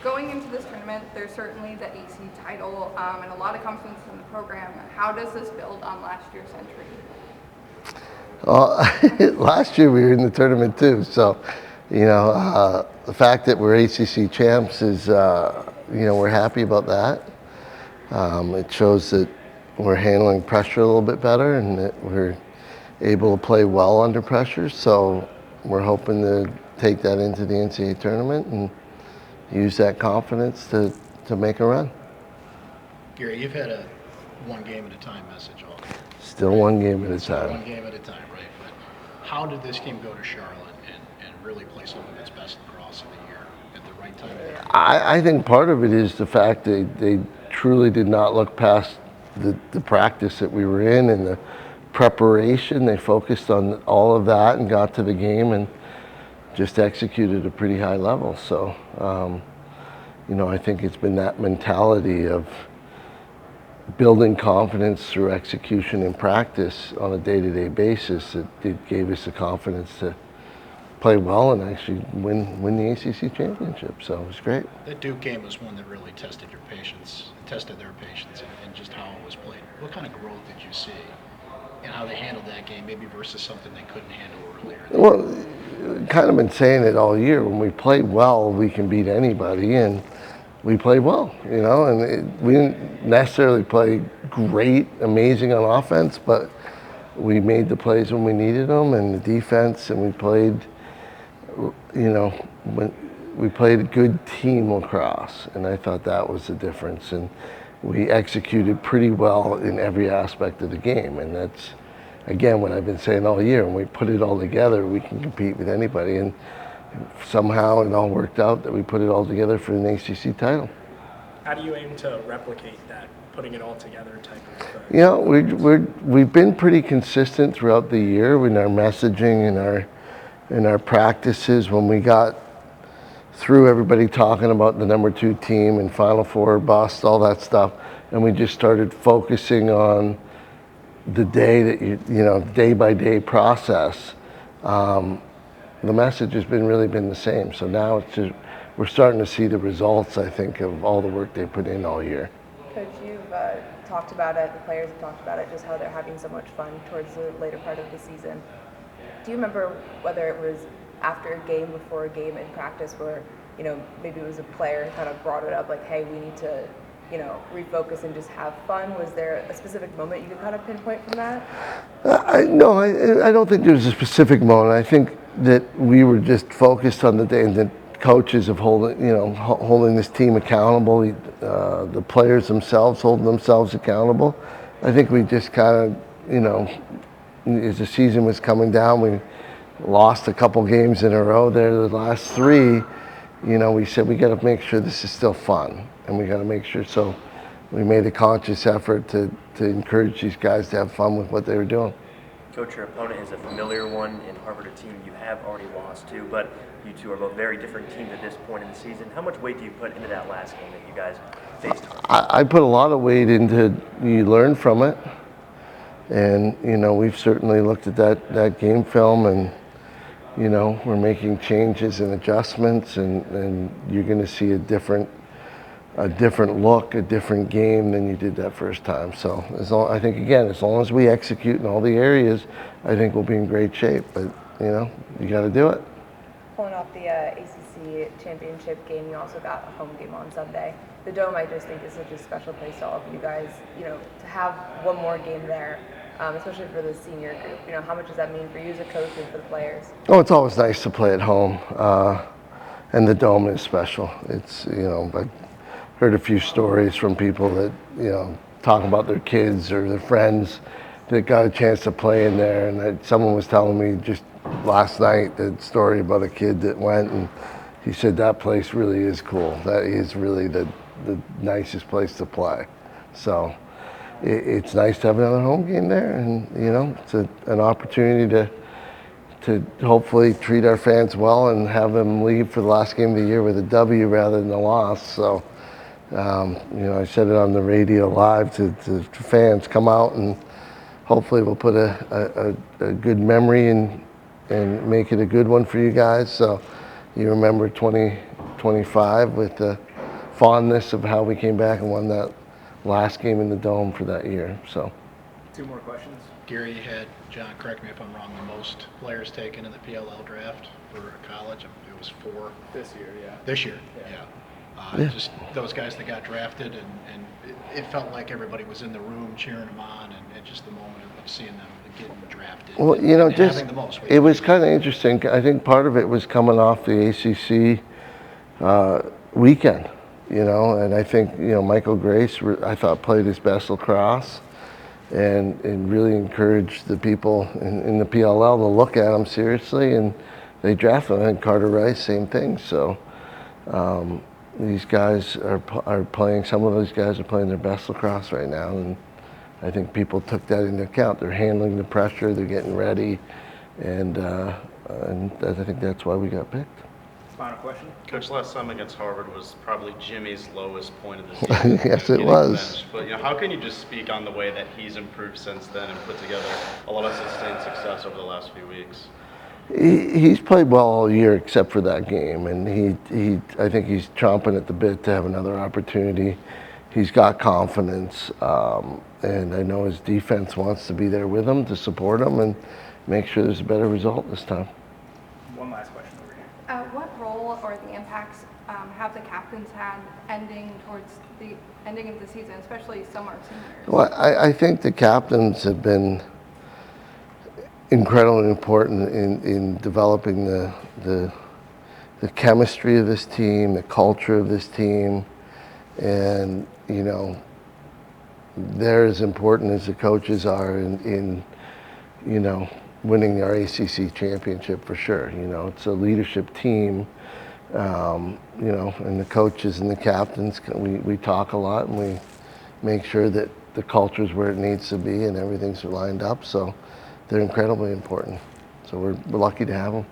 Going into this tournament, there's certainly the AC title and a lot of confidence in the program. How does this build on last year's entry? Last year we were in the tournament too, so the fact that we're ACC champs is we're happy about that. It shows that we're handling pressure a little bit better and that we're able to play well under pressure. So we're hoping to take that into the NCAA tournament and use that confidence to make a run. Gary, you've had a one game at a time message all year. Still one game at a Still time. one game at a time, right? But how did this team go to Charlotte and really play some of its best lacrosse of the year at the right time? I think part of it is the fact that they truly did not look past the practice that we were in and the preparation. They focused on all of that and got to the game and just executed a pretty high level. So, I think it's been that mentality of building confidence through execution and practice on a day-to-day basis that it gave us the confidence to play well and actually win the ACC Championship. So it was great. That Duke game was one that really tested your patience, tested their patience, and just how it was played. What kind of growth did you see and how they handled that game, maybe versus something they couldn't handle earlier? Well, kind of been saying it all year. When we play well, we can beat anybody, and we played well, and we didn't necessarily play great, amazing on offense, but we made the plays when we needed them, and the defense, and we played, when we played a good team lacrosse, and I thought that was the difference. And we executed pretty well in every aspect of the game, and that's, again, what I've been saying all year. When we put it all together, we can compete with anybody, and somehow it all worked out that we put it all together for an ACC title. How do you aim to replicate that, putting it all together type of? We've been pretty consistent throughout the year in our messaging and our practices. When we got through everybody talking about the number 2 team and Final Four bust, all that stuff, and we just started focusing on the day that day by day process. The message has really been the same. So now it's just, we're starting to see the results, I think, of all the work they put in all year. Coach, you've talked about it, the players have talked about it, just how they're having so much fun towards the later part of the season. Do you remember whether it was after a game, before a game in practice where, maybe it was a player kind of brought it up like, hey, we need to, refocus and just have fun? Was there a specific moment you could kind of pinpoint from that? No, I don't think there was a specific moment. I think that we were just focused on the day, and the coaches of holding this team accountable, the players themselves holding themselves accountable. I think we just kind of, as the season was coming down, we lost a couple games in a row there. The last 3, we said we got to make sure this is still fun, and we got to make sure. So we made a conscious effort to encourage these guys to have fun with what they were doing. Coach, your opponent is a familiar one in Harvard, a team you have already lost to, but you two are both very different teams at this point in the season. How much weight do you put into that last game that you guys faced? I put a lot of weight into, you learn from it, and we've certainly looked at that game film, and we're making changes and adjustments, and you're going to see a different look, a different game than you did that first time. So I think, again, as long as we execute in all the areas, I think we'll be in great shape. But you got to do it. Pulling off the ACC Championship game, you also got a home game on Sunday. The Dome, I just think, is such a special place to all of you guys. To have one more game there, especially for the senior group. How much does that mean for you as a coach and for the players? Oh, it's always nice to play at home, and the Dome is special. It's I've heard a few stories from people that talk about their kids or their friends that got a chance to play in there, and someone was telling me just last night the story about a kid that went, and he said that place really is cool. That is really the nicest place to play. So it's nice to have another home game there, and it's an opportunity to hopefully treat our fans well and have them leave for the last game of the year with a W rather than a loss. So I said it on the radio live to fans, come out and hopefully we'll put a good memory and make it a good one for you guys. So you remember 20 25 with the fondness of how we came back and won that last game in the Dome for that year. So, 2 more questions. Gary had, John, correct me if I'm wrong, the most players taken in the PLL draft for a college. It was 4 This year, yeah. this year. Yeah. Yeah. Just those guys that got drafted, and it felt like everybody was in the room cheering them on, and just the moment of seeing them getting drafted. well, you know, and just having the most. it was kind of interesting. I think part of it was coming off the ACC weekend, you know, and I think, you know, Michael Grace, I thought, played his best lacrosse and really encouraged the people in the PLL to look at him seriously, and they drafted him. And Carter Rice, same thing. So these guys are playing, some of those guys are playing their best lacrosse right now, and I think people took that into account. They're handling the pressure, they're getting ready, and I think that's why we got picked. Final question. Coach, last time against Harvard was probably Jimmy's lowest point of the season. Yes, it getting was. benched. But how can you just speak on the way that he's improved since then and put together a lot of sustained success over the last few weeks? He's played well all year except for that game, and I think he's chomping at the bit to have another opportunity. He's got confidence, and I know his defense wants to be there with him to support him and make sure there's a better result this time. One last question over here. What role or the impacts have the captains had ending towards the ending of the season, especially some are seniors? Well, I think the captains have been incredibly important in developing the chemistry of this team, the culture of this team, and, you know, they're as important as the coaches are in you know, winning our ACC championship for sure. You know, it's a leadership team, you know, and the coaches and the captains, we talk a lot, and we make sure that the culture's where it needs to be and everything's lined up. So they're incredibly important. So we're lucky to have them.